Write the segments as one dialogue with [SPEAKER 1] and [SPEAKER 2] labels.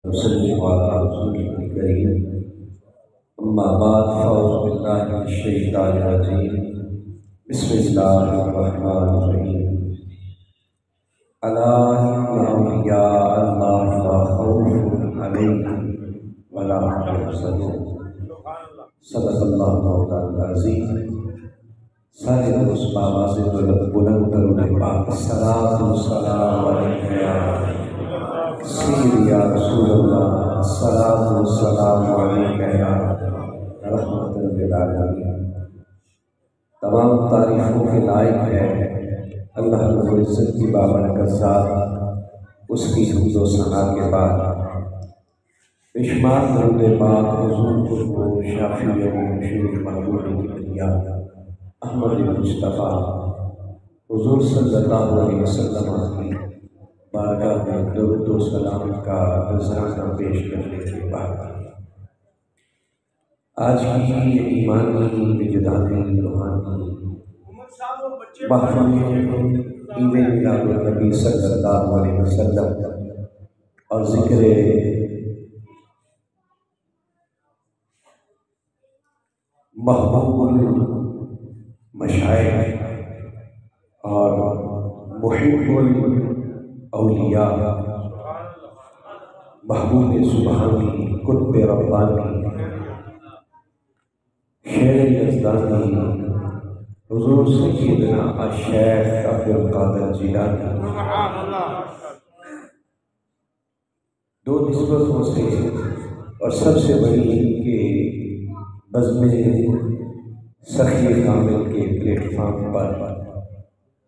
[SPEAKER 1] وسلم على رسوله الكريم أما بعد فأعوذ بالله من الشيطان الرجيم بسم الله الرحمن الرحيم ألا إن أولياء الله لا خوف عليهم ولا هم يحزنون صدق الله مولانا العظيم سارے دوست بابا سے بلند درود پاک الصلاۃ والسلام علیک یا سید یا رسول اللہ الصلاۃ والسلام علیک یا رحمت للعالمین۔ تمام تعریفوں کے لائق ہے اللہ رب العزت کی بابرکت ذات، اس کی حمد و ثنا کے بعد بشمار درود پاک حضور کو شافی و مشیر محبوب کی بنیا احمد مصطفیٰ حضور صلی اللہ علیہ وسلم کی بارگاہ میں درود و سلام کا نذرانہ پیش کرنے کے بعد آج کی یہ ایمانی وجدانی روحانی محفل عید میلاد النبی صلی اللہ علیہ وسلم اور ذکر محبوب مشائخ اور محب الاولیاء محبوب سبحانی قطب ربانی شیر یزدانی حضور سیدنا الشیخ عبدالقادر جیلانی دو نسبتوں سے اور سب سے بڑی ان کے بزم سخی کامل کے پلیٹ فارم پر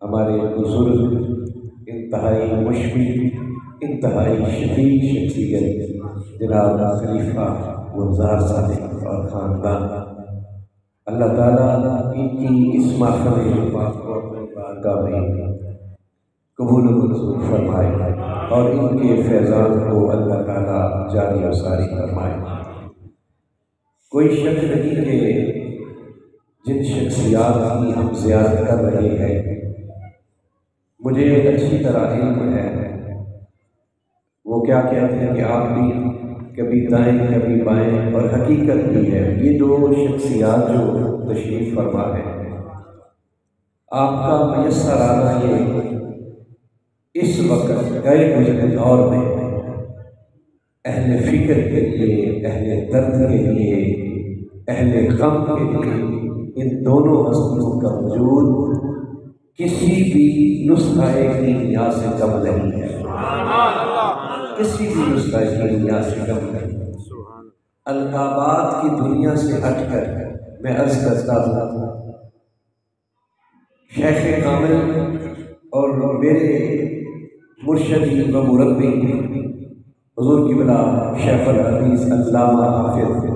[SPEAKER 1] ہمارے بزرگ انتہائی مشفق انتہائی شفیع شخصیت جناب خلیفہ گلزار صاحب اور خاندان، اللہ تعالیٰ ان کی اس محفل پاک کو اپنی بارگاہ میں قبول و منظور فرمائے اور ان کے فیضان کو اللہ تعالیٰ جاری و ساری فرمائے۔ کوئی شک نہیں کہ جن شخصیات کی ہم زیارت کر رہے ہیں مجھے اچھی طرح علم ہے، وہ کیا کہتے ہیں کہ آپ بھی کبھی دائیں کبھی بائیں، اور حقیقت بھی ہے یہ دو شخصیات جو تشریف فرما ہیں آپ کا میسر آنا یہ اس وقت گئے گزرے دور میں اہل فکر کے لیے، اہل درد کے لیے، اہل غم کے لیے ان دونوں ہستیوں کا وجود کسی بھی نسخہ کیمیا سے کم نہیں ہے، کسی بھی نسخہ کیمیا سے کم نہیں۔ القابات کی دنیا سے ہٹ کر میں عرض کرتا ہوں شیخ کامل اور میرے مرشدی و مربی حضور کی بلا شیخ الحدیث علامہ حافظ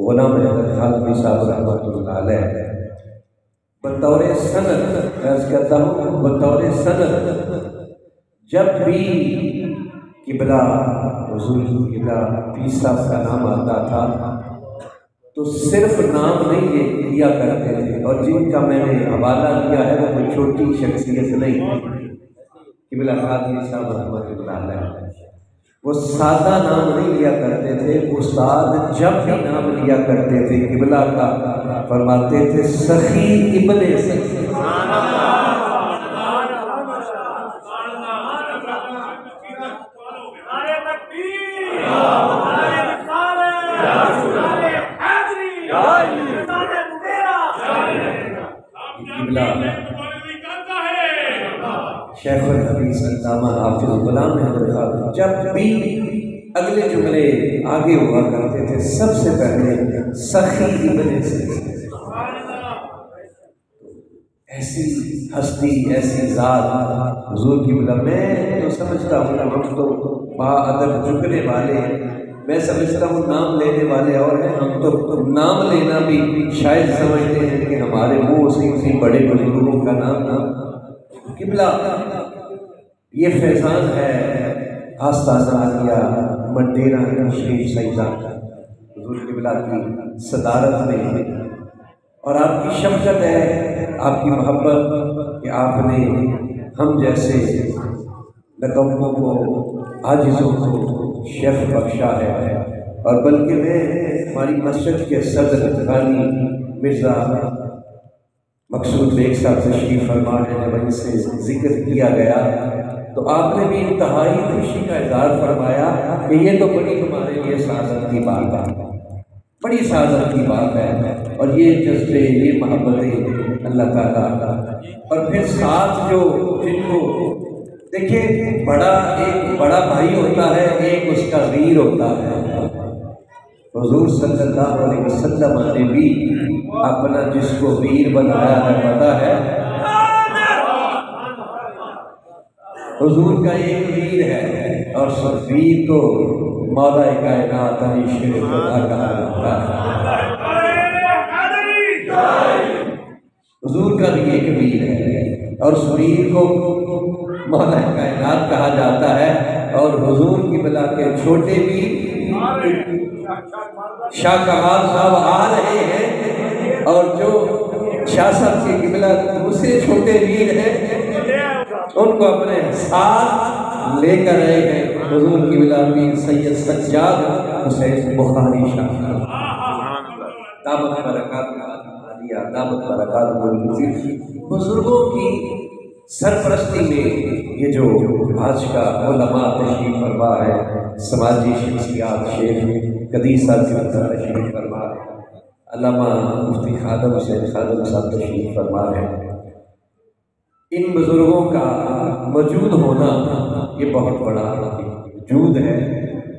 [SPEAKER 1] غلام احمد خالقی صاحب رحمۃ اللہ علیہ بطور سند عرض کرتا ہوں، بطور سند جب بھی قبلہ حضور قبلہ پیر صاحب کا نام آتا تھا تو صرف نام نہیں لیا کرتے تھے، اور جن کا میں نے حوالہ دیا ہے وہ کوئی چھوٹی شخصیت نہیں، قبلہ خالقی صاحب رحمۃ اللہ علیہ وہ سادہ نام نہیں لیا کرتے تھے، استاد جب بھی نام لیا کرتے تھے قبلہ کا فرماتے تھے سخی ابن سخی۔ شیخ الحدیث علامہ حافظ غلام احمد خالقی جب بھی اگلے جملے آگے ہوا کرتے تھے سب سے پہلے سخی ابن سخی۔ ایسی ہستی، ایسی ذات حضور کی بلا، میں تو سمجھتا ہوں ہم تو با ادب جھکنے والے ہیں، میں سمجھتا ہوں نام لینے والے اور ہیں، ہم تو نام لینا بھی شاید سمجھتے ہیں کہ ہمارے منہ سے کسی بڑے بزرگوں کا نام قبلہ یہ فیضان ہے آستانہ عالیہ مڈیرہ شریف سیدان حضور قبلہ کی صدارت میں، اور آپ کی شفقت ہے، آپ کی محبت کہ آپ نے ہم جیسے نکموں کو، عاجزوں کو شیخ بخشا ہے، اور بلکہ میں ہماری مسجد کے صدر غانی مرزا مقصود بیگ صاحب تشریف فرما ہے، جب ان سے ذکر کیا گیا تو آپ نے بھی انتہائی خوشی کا اظہار فرمایا کہ یہ تو بڑی ہمارے لیے سعادت کی بات ہے، بڑی سعادت کی بات ہے، اور یہ جذبے، یہ محبتیں اللہ تعالیٰ، اور پھر ساتھ جو جن کو دیکھیں، ایک بڑا بھائی ہوتا ہے، ایک اس کا ویر ہوتا ہے۔ حضور صلی اللہ علیہ وسلم نے بھی اپنا جس کو ویر بنایا ہے پتہ ہے، حضور کا ایک ویر ہے، اور اس ویر کو مولا کائنات علی شیر خدا کہا جاتا ہے۔ حضور کا بھی ایک ویر ہے، اور اس ویر کو مولا کائنات کہا جاتا ہے، اور حضور کی بلا کے چھوٹے ویر شاہ کمال صاحب آ رہے ہیں، اور جو شاہ صاحب کے قبلہ دوسرے چھوٹے ویر ہیں ان کو اپنے ساتھ لے کر رہے ہیں، حضور کی بلا پیر سید سجاد حسین بخاری شاہ، دامت برکات عالیہ، دامت برکات عالیہ۔ بزرگوں کی سرپرستی میں یہ جو آج کا علماء تشریف فرما ہے، سماجی شخصیات، شیخ قدیر صاحب کی تشریف فرما ہے، علامہ مفتی خادم حسین خادم صاحب تشریف فرما ہے، ان بزرگوں کا موجود ہونا یہ بہت بڑا وجود ہے۔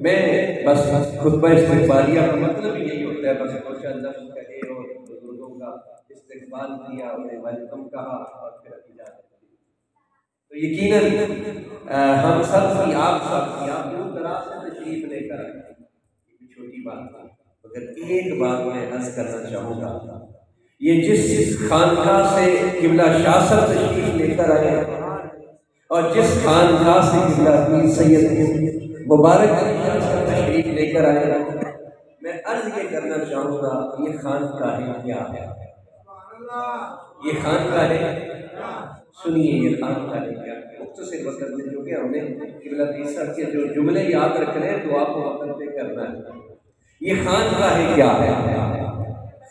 [SPEAKER 1] میں بس خطبہ استقبالیہ کا مطلب یہی ہوتا ہے، بس کچھ لفظ کہے اور بزرگوں کا استقبال کیا، انہیں ویلکم کہا، اور پھر اجازت دی۔ تو یقیناً ہم سب کی، آپ سب کی، آپ دور دراز سے تشریف لے کر آئے، یہ چھوٹی بات ہے، مگر ایک بات میں عرض کرنا چاہوں گا، یہ جس خانقاہ سے قبلہ شاہ صاحب تشریف لے کر آئے، اور جس خانقاہ سے قبلہ پیر سید مبارک تشریف لے کر آئے، میں عرض یہ کرنا چاہوں گا، یہ خانقاہ کیا ہے؟ یہ خانقاہ سنیے، یہ خانقاہ کیا ہے؟ مختصر وقت میں، جو کہ ہم نے قبلہ پیر صاحب کے جو جملے یاد رکھنے ہیں دعا کو وقت پہ کرنا ہے۔ یہ خانقاہ کیا ہے؟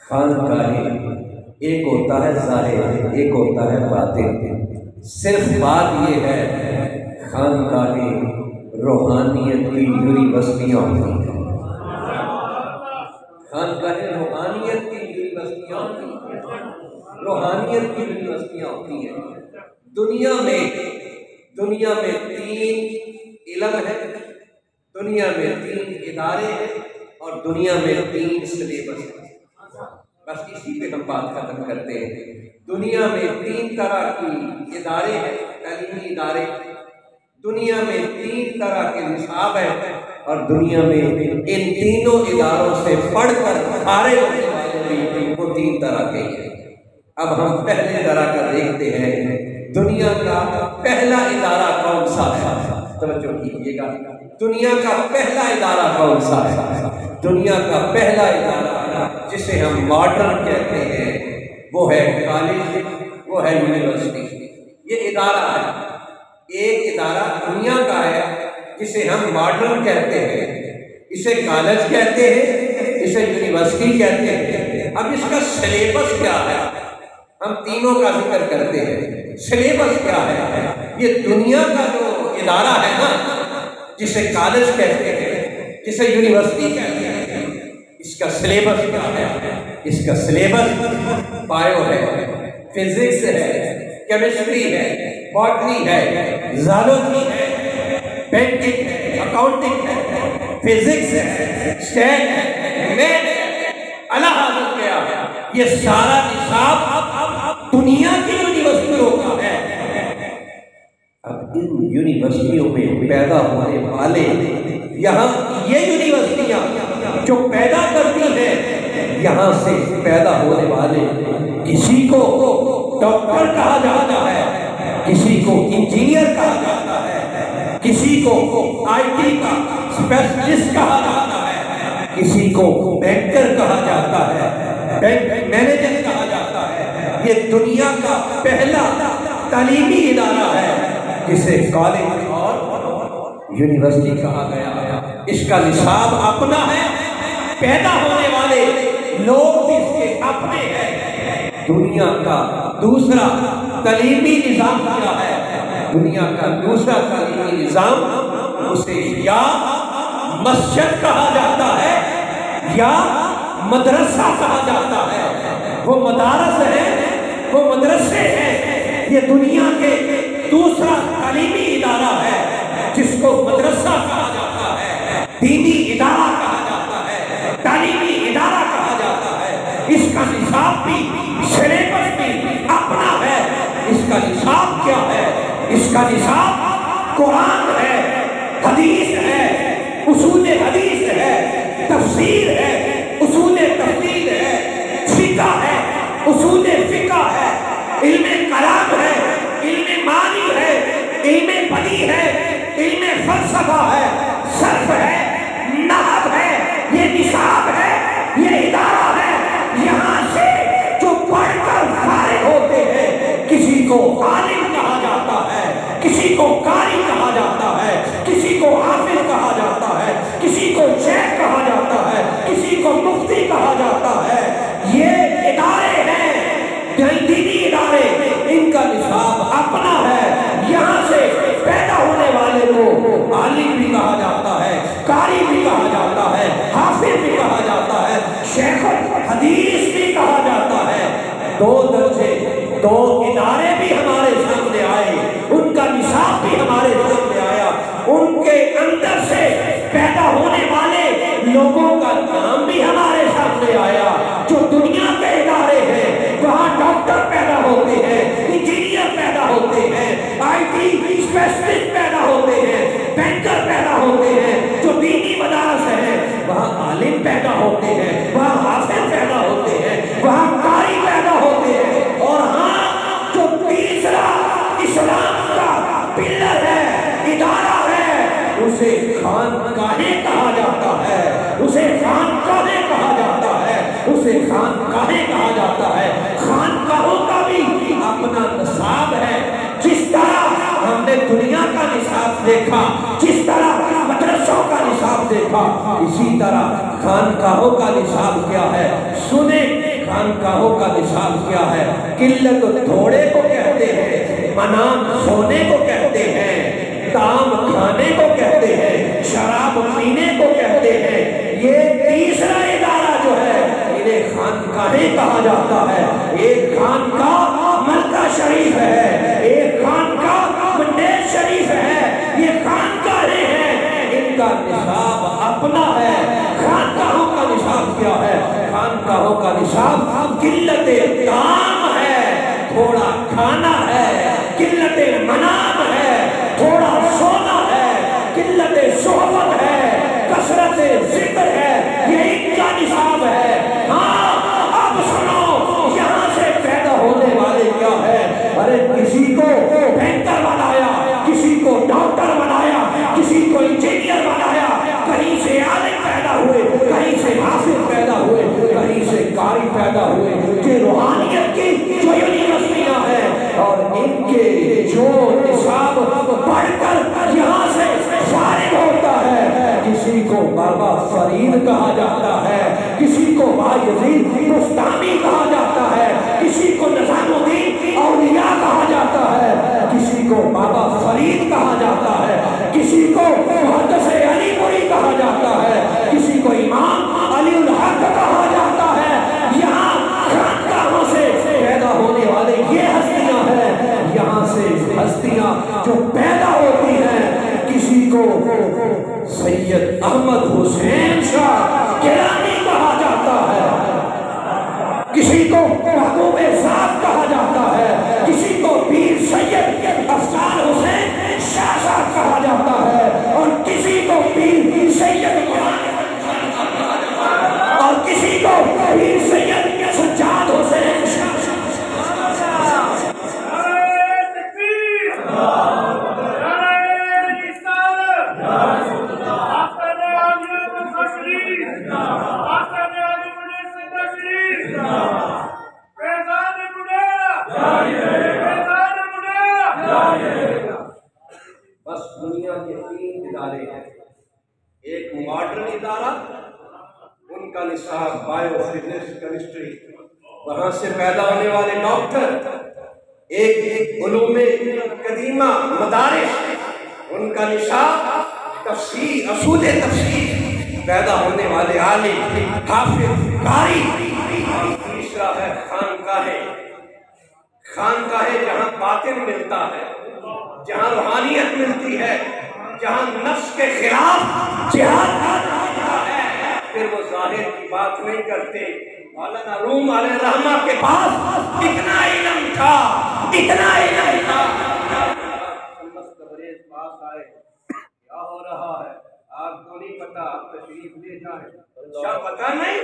[SPEAKER 1] خانقاہ ایک ہوتا ہے ظاہر، ایک ہوتا ہے باطن۔ صرف بات یہ ہے، خانقاہ روحانیت کی یونیورسٹیاں ہوتی ہیں، خانقاہ روحانیت کی یونیورسٹیاں ہوتی ہیں، روحانیت کی یونیورسٹیاں ہوتی ہیں۔ دنیا میں تین علم ہے، دنیا میں تین ادارے ہیں، اور دنیا میں تین سلیبس ہیں۔ بس اسی پہ ہم بات ختم کرتے ہیں۔ دنیا میں تین طرح کی ادارے ہیں، تعلیمی ادارے، دنیا میں تین طرح کے نصاب ہیں، اور دنیا میں ان تینوں اداروں سے پڑھ کر فارغ ہونے والے بھی وہ تین طرح کے ہیں۔ اب ہم پہلے طرح کا دیکھتے ہیں، دنیا کا پہلا ادارہ کون سا ہے؟ توجہ کیجیے گا، دنیا کا پہلا ادارہ کون سا ہے؟ دنیا کا پہلا ادارہ جسے ہم ماڈرن کہتے ہیں وہ ہے کالج، وہ ہے یونیورسٹی۔ یہ ادارہ ہے، ایک ادارہ دنیا کا ہے جسے ہم ماڈرن کہتے ہیں، اسے کالج کہتے ہیں، اسے یونیورسٹی کہتے ہیں۔ اب اس کا سلیبس کیا ہے؟ ہم تینوں کا ذکر کرتے ہیں، سلیبس کیا ہے؟ یہ دنیا کا جو ادارہ ہے نا، جسے کالج کہتے ہیں، جسے یونیورسٹی کہتے ہیں، اس کا سلیبس کیا ہے؟ اس کا سلیبس بایو ہے، فزکس ہے، کیمسٹری ہے، باٹنی ہے، زالوجی ہے، بینکنگ ہے، اکاؤنٹنگ ہے، فزکس ہے، اسٹیٹ ہے، میتھ ہے، اللہ حافظ کیا ہے؟ یہ سارا نصاب دنیا کی یونیورسٹیوں کا ہے۔ اب ان یونیورسٹیوں میں پیدا ہونے والے، یہاں یہ یونیورسٹیاں جو پیدا کرتی ہیں، یہاں سے پیدا ہونے والے کسی کو ڈاکٹر کہا جاتا ہے، کسی کو انجینئر کہا جاتا ہے، کسی کو آئی ٹی کا اسپیشلسٹ کہا جاتا ہے، کسی کو بینکر کہا جاتا ہے، بینک مینیجر کہا جاتا ہے۔ یہ دنیا کا پہلا تعلیمی ادارہ ہے جسے کالج اور یونیورسٹی کہا گیا ہے۔ اس کا نصاب اپنا ہے، پیدا ہونے والے لوگ بھی اس کے اپنے ہیں۔ دنیا کا دوسرا تعلیمی نظام کیا ہے؟ دنیا کا دوسرا تعلیمی نظام اسے یا مسجد کہا جاتا ہے یا مدرسہ کہا جاتا ہے۔ وہ مدارس ہیں، وہ مدرسے ہیں، یہ دنیا کے دوسرا تعلیمی ادارہ ہے جس کو مدرسہ کہا جاتا ہے، دینی ادارہ کہا جاتا ہے، تعلیمی ادارہ کہا جاتا ہے۔ اس کا نصاب بھی، سلیبس بھی اپنا ہے۔ اس کا نصاب کیا ہے؟ اس کا نصاب قرآن ہے، حدیث ہے، اصول حدیث ہے، تفسیر ہے، اصول تفسیر ہے، فقہ ہے، اصول فقہ ہے، علم کلام ہے، علم معنی ہے، علم بدیع ہے، علم فلسفہ ہے، صرف ہے، نحو ہے۔ یہ نصاب ہے، یہ ادارہ ہے۔ یہاں سے جو پڑھ کر فارغ ہوتے ہیں، کسی کو عالم کہا جاتا ہے، کسی کو قاری کہا جاتا ہے، کسی کو حافظ کہا جاتا ہے، کسی کو شیخ کہا جاتا ہے، کسی کو مفتی کہا جاتا ہے۔ یہ ادارے ہیں، دینی ادارے، ان کا نصاب اپنا ہے۔ یہاں سے پیدا ہونے والے کو عالم بھی کہا جاتا ہے، قاری بھی کہا جاتا ہے، حافظ بھی کہا جاتا ہے، شیخ حدیث بھی کہا جاتا ہے۔ دو درجے، دو ادارے بھی ہمارے سامنے آئے، ان کا نصاب بھی ہمارے سامنے آیا، ان کے اندر سے پیدا ہونے والے لوگوں کا نام بھی ہمارے سامنے آیا۔ جو دنیا کے ادارے ہیں وہاں ڈاکٹر پیدا ہوتے ہیں، انجینئر پیدا ہوتے ہیں، آئی ٹی اسپیشلسٹ پیدا ہوتے ہیں، بینکر پیدا ہوتے ہیں۔ جو دینی مدارس ہیں وہاں عالم پیدا ہوتے ہیں، وہاں حافظ پیدا ہوتے ہیں، وہاں قاری پیدا ہوتے ہیں۔ اور ہاں، جو تیسرا اسلام کا پلر ہے، ادارہ ہے، اسے خانقاہیں کہا جاتا ہے، اسے خانقاہیں کہا جاتا ہے، اسے خانقاہیں کہا جاتا ہے۔ خانقاہوں کا بھی اپنا نصاب ہے۔ جس طرح ہم نے دنیا کا نصاب دیکھا، جس طرح مدرسوں کا نصاب دیکھا، اسی طرح خانقاہوں کا نصاب کیا ہے؟ سنیں، خانقاہوں کا نصاب کیا ہے؟ قلت تھوڑے کو کہتے ہیں، منام سونے کو کہتے ہیں، طعام کھانے کو کہتے ہیں، شراب پینے کو کہتے ہیں۔ یہ تیسرا ادارہ جو ہے انہیں خانقاہیں کہا جاتا ہے۔ ایک خانقاہ ملکہ شریف ہے، ایک خانقاہ منڈیر شریف ہے، یہ خانقاہیں ہیں، ان کا نصاب اپنا ہے۔ خانقاہوں کا نصاب کیا ہے؟ خانقاہوں کا نصاب قلت طعام ہے، تھوڑا کھانا ہے، قلت منام ہے، تھوڑا سونا ہے، قلت صحبت ہے، کثرت ذکر ہے، یہ ان کا نصاب ہے۔ ہاں، اب سنو، یہاں سے پیدا ہونے والے کیا ہے؟ ارے کسی کو بینکر بنایا، کسی کو ڈاکٹر بنایا، کسی کو انجینئر بنایا، کہیں سے عالم پیدا ہوئے، کہیں سے حافظ پیدا ہوئے، کہیں سے قاری پیدا ہوئے۔ یہ روحانیت کی جو یونیورسٹیاں ہیں اور ان کے جو نصاب پڑھ کر یہاں سے فارغ ہوتا ہے، کسی کو بابا فرید کہا جاتا ہے، کسی کو بایزید بستامی کہا جاتا ہے، کسی کو نظام الدین اولیاء کہا جاتا ہے، کسی کو بابا فرید کہا جاتا ہے، کسی کو محدث علی پوری کہا جاتا ہے، کسی کو امام علی الحق کہا جاتا ہے۔ یہاں خانقاہوں سے پیدا ہونے والے یہ ہستیاں ہیں، یہاں سے ہستیاں جو پیدا ہوتی ہیں، کسی کو سید احمد حسین شاہ گیلانی کہا جاتا ہے، کسی کو محبوب ذات کہا جاتا ہے، کسی کو پیر سید افضال حسین شاہ صاحب کہا جاتا ہے، اور کسی کو پیر سید اور کسی کو پیر سید سجاد حسین شاہ۔ رہا، ان کا نصاب بایو فزکس کیمسٹری، وہاں سے پیدا ہونے والے ڈاکٹر، ایک علوم قدیمہ مدارس، ان کا نصاب تفسیر، اصول تفسیر، پیدا ہونے والے عالم، حافظ، قاری۔ اور تیسرا ہے خانقاہیں جہاں باطن ملتا ہے، جہاں روحانیت ملتی ہے، جہاں نفس کے خلاف جہاد ہوتا ہے۔ پھر وہ ظاہر کی بات نہیں کرتے۔ مولانا روم علیہ الرحمہ کے پاس اتنا علم تھا، اتنا علم تھا۔ تبریز پاس آئے، کیا ہو رہا ہے آپ کو نہیں پتا، آپ تشریف لے جائیں۔ اچھا پتا نہیں،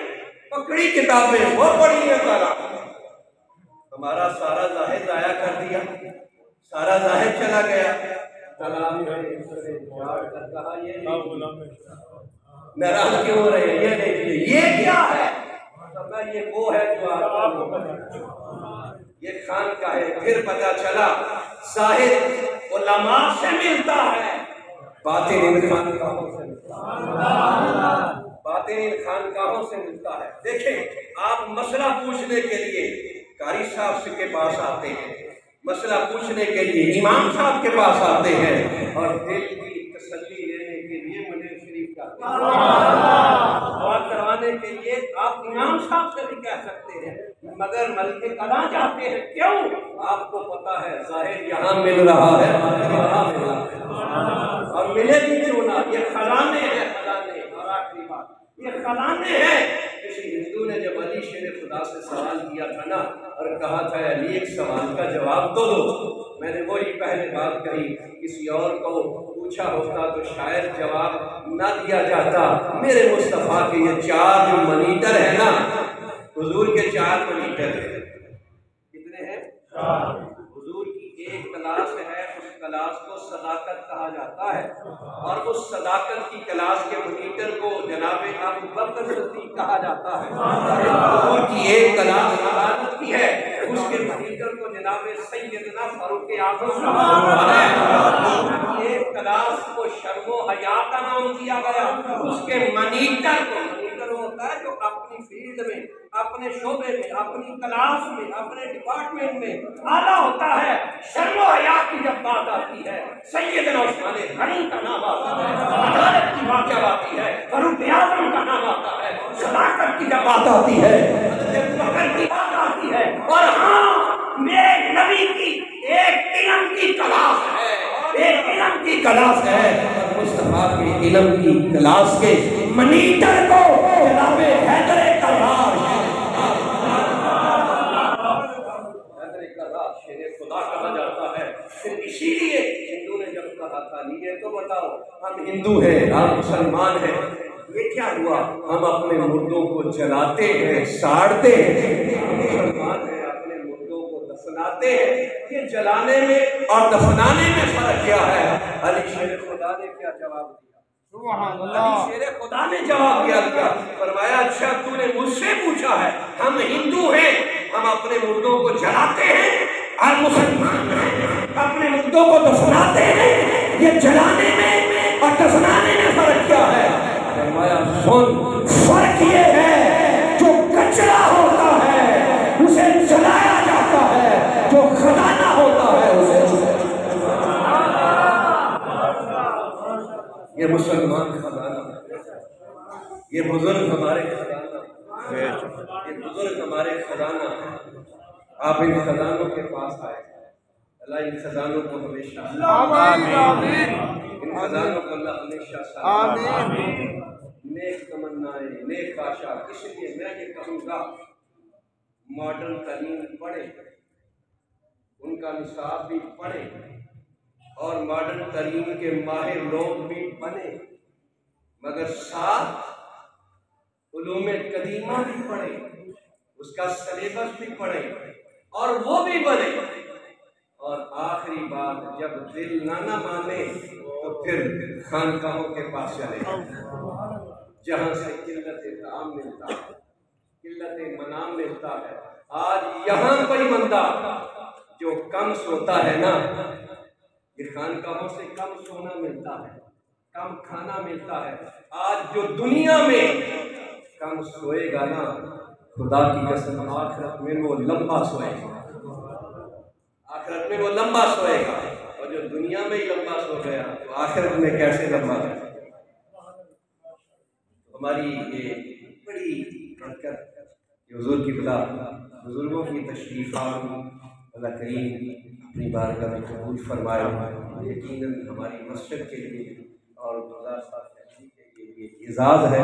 [SPEAKER 1] پکڑی کتابیں وہ پڑھی ہے سارا، ہمارا سارا ظاہر ضائع کر دیا، سارا ظاہر چلا گیا۔ ناراض کیوں ہو رہے ہیں؟ یہ دیکھیے یہ کیا ہے؟ یہ وہ ہے جو آپ یہ خانقاہ ہے۔ پھر پتا چلا ظاہر علماء سے ملتا ہے، باطن ان خانقاہوں سے ملتا ہے، باطن ان خانقاہوں سے ملتا ہے۔ دیکھیں آپ مسئلہ پوچھنے کے لیے قاری صاحب کے پاس آتے ہیں، مسئلہ پوچھنے کے لیے امام صاحب کے پاس آتے ہیں، اور دل کی تسلی لینے کے لیے منیر شریف جاتے ہیں، دعا کروانے کے لیے آپ امام صاحب سے بھی کہہ سکتے ہیں، مگر ملک قضا جاتے ہیں۔ کیوں؟ آپ کو پتا ہے ظاہر یہاں مل رہا ہے، وہاں مل رہا ہے، اور ملے بھی کیوں نہ، یہ خزانے ہیں، خزانے۔ اور آخری بات، یہ خزانے ہیں۔ کسی ہندو نے جب علی شیر خدا سے سوال کیا تھا نا، اور کہا تھا علی ایک سوال کا جواب تو دو، میں نے وہی پہلے بات کہی، کسی اور کو پوچھا ہوتا تو شاید جواب نہ دیا جاتا۔ میرے مصطفیٰ کے یہ 4 جو منیٹر ہیں نا، حضور کے 4 منیٹر ہیں، کتنے ہیں؟ 4۔ حضور کی ایک کلاس ہے، اس کلاس کو صداقت کہا جاتا ہے، اور اس صداقت کی کلاس کے منیٹر کو جناب ابو بکر صدیق کہا جاتا ہے۔ حضور کی ایک کلاس عبادت کی ہے، اس کے منیٹر کو جناب سیدنا فاروق اعظم کہا ہے۔ ایک کلاس کو شرم و حیا کا نام دیا گیا، اس کے منیٹر کو، منیٹر ہوتا ہے جو اپنی فیلڈ میں، اپنے شعبے میں، اپنی کلاس میں، اپنے ڈپارٹمنٹ میں اعلیٰ ہوتا ہے۔ شرم و حیا کی جب بات آتی ہے، سیدنا عثمان غنی کا نام آتا ہے، عدالت کی بات جب آتی ہے، فاروق اعظم کا نام آتا ہے، صداقت کی جب بات آتی ہے، حضرت بکر کی بات آتی ہے، اور ہاں میرے نبی کی ایک علم کی کلاس ہے، ایک علم کی کلاس ہے، اور مصطفیٰ کے علم کی کلاس کے منیٹر کو جناب حیدر کرار شیر خدا کہا جاتا ہے۔ پھر اسی لیے ہندو نے جب کہا تھا لیجیے تو بتاؤ، ہم ہندو ہیں، آپ مسلمان ہیں، یہ کیا ہوا؟ ہم اپنے مردوں کو جلاتے ہیں، ساڑتے ہیں، ہم مسلمان ہیں، اپنے مردوں کو دفناتے ہیں۔ یہ جلانے میں اور دفنانے میں فرق کیا ہے؟ علی شیر خدا نے کیا جواب دیا؟ علی شیر خدا نے جواب کیا دیا؟ فرمایا اچھا تو نے مجھ سے پوچھا ہے، ہم ہندو ہیں، ہم اپنے مردوں کو جلاتے ہیں، اور مسلمان اپنے مردوں کو دفناتے ہیں، یہ جلانے میں اور دفنانے میں فرق کیا ہے؟ فرمایا سن، فرق یہ ہے جو کچرا ہوتا ہے اسے جلایا جاتا ہے، جو خزانہ ہوتا ہے اسے یہ مسلمان خزانہ، یہ بزرگ ہمارے خزانہ، یہ بزرگ ہمارے خزانہ۔ آپ ان خزانوں کے پاس آئے، اللہ ان خزانوں کو ہمیشہ ان خزانوں کو اللہ ہمیشہ سلامت، نیک تمنائیں، نیک آشا۔ اس لیے میں یہ کہوں گا ماڈرن تعلیم پڑھیں، ان کا نصاب بھی پڑھیں، اور ماڈرن تعلیم کے ماہر لوگ بھی بنیں، مگر ساتھ علوم قدیمہ بھی پڑھیں، اس کا سلیبس بھی پڑھیں، اور وہ بھی بنے۔ اور آخری بات، جب دل نہ مانے تو پھر خانقاہوں کے پاس چلے جہاں سے قلت طعام ملتا ہے، قلت منام ملتا ہے۔ آج یہاں کوئی بندہ جو کم سوتا ہے نا، یہ خانقاہوں سے کم سونا ملتا ہے، کم کھانا ملتا ہے. آج جو دنیا میں کم سوئے گا نا، خدا کی قسم آخرت میں وہ لمبا سوئے گا. آخرت میں وہ لمبا سوئے گا. اور جو دنیا میں ہی لمبا سو گیا تو آخرت میں کیسے لمبا ہے؟ ہماری یہ بڑی برکت کہ حضور کی بلا بزرگوں کی تشریفات اللہ کریم اپنی بارگاہ میں قبول فرمائے. یقیناً ہماری مسجد کے لیے اور گزار صاحب کے لیے یہ اعزاز ہے